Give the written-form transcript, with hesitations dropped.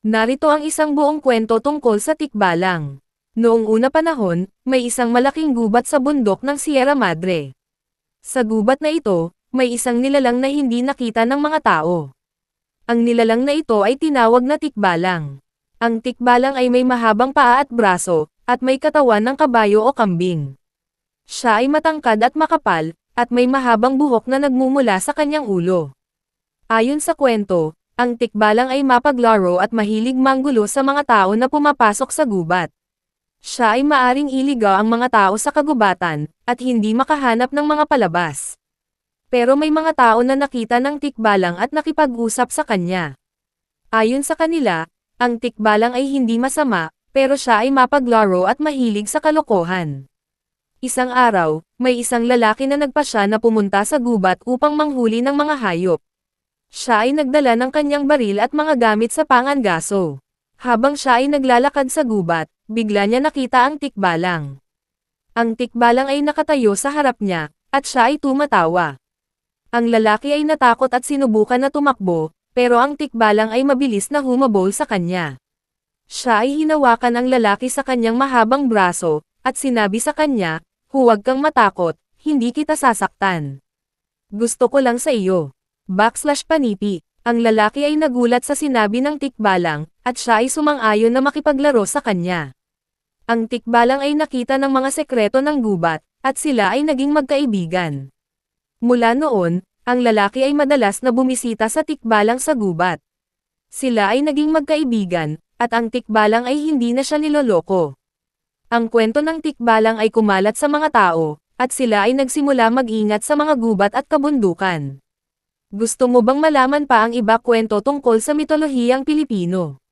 Narito ang isang buong kwento tungkol sa tikbalang. Noong una panahon, may isang malaking gubat sa bundok ng Sierra Madre. Sa gubat na ito, may isang nilalang na hindi nakita ng mga tao. Ang nilalang na ito ay tinawag na tikbalang. Ang tikbalang ay may mahabang paa at braso, at may katawan ng kabayo o kambing. Siya ay matangkad at makapal, at may mahabang buhok na nagmumula sa kanyang ulo. Ayon sa kwento, ang tikbalang ay mapaglaro at mahilig manggulo sa mga tao na pumapasok sa gubat. Siya ay maaring iligaw ang mga tao sa kagubatan, at hindi makahanap ng mga palabas. Pero may mga tao na nakita ng tikbalang at nakipag-usap sa kanya. Ayon sa kanila, ang tikbalang ay hindi masama, pero siya ay mapaglaro at mahilig sa kalokohan. Isang araw, may isang lalaki na nagpasya na pumunta sa gubat upang manghuli ng mga hayop. Siya ay nagdala ng kanyang baril at mga gamit sa pangangaso. Habang siya ay naglalakad sa gubat, bigla niya nakita ang tikbalang. Ang tikbalang ay nakatayo sa harap niya, at siya ay tumatawa. Ang lalaki ay natakot at sinubukan na tumakbo, pero ang tikbalang ay mabilis na humabol sa kanya. Siya ay hinawakan ang lalaki sa kanyang mahabang braso, at sinabi sa kanya, "Huwag kang matakot, hindi kita sasaktan. Gusto ko lang sa iyo." /Panipi. Ang lalaki ay nagulat sa sinabi ng tikbalang, at siya ay sumang-ayon na makipaglaro sa kanya. Ang tikbalang ay nakita ng mga sekreto ng gubat, at sila ay naging magkaibigan. Mula noon, ang lalaki ay madalas na bumisita sa tikbalang sa gubat. Sila ay naging magkaibigan, at ang tikbalang ay hindi na siya niloloko. Ang kwento ng tikbalang ay kumalat sa mga tao, at sila ay nagsimula mag-ingat sa mga gubat at kabundukan. Gusto mo bang malaman pa ang iba kwento tungkol sa mitolohiyang Pilipino?